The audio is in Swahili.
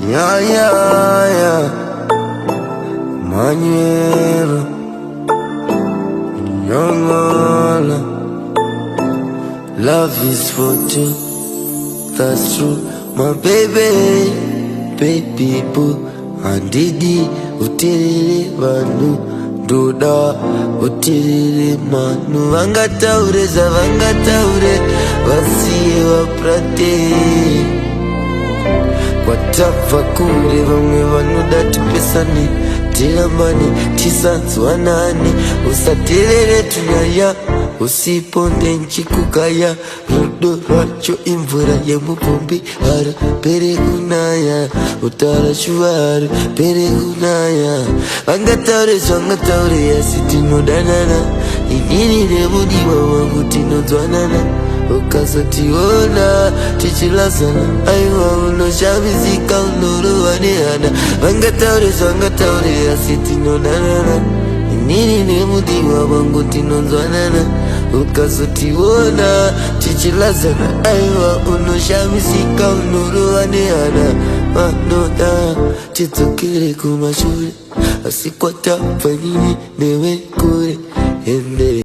Yeah, yeah, yeah. Manuela, Young. Love is for two, that's true. My baby, baby boo. Andidi, utiriri vanu. Duda, utiriri manu. Vangataure za vangataure, vasiye waprate. Kwa tafakuri vamwe vanoda tipesani, tirambani, tisanzwanani. Usatirere tunyaya, usiponde nchikukaya. Rudo racho imvura yemupumbi hara pere kunaya. Utara shuvaru pere kunaya. Vangataure yasitino danana. Inini nemudiwa wangu tinozwanana. Ukazotiona tichilazana, aiwa unoshavizika unoruwaneana. Vangataure yasitino danana. Inini nemudiwa wangu tinozwanana. Ukazotiona tichilazana, aiwa unoshavizika unoruwaneana. Manoda chitsokere kumashure, asikwata panini newe kure ende.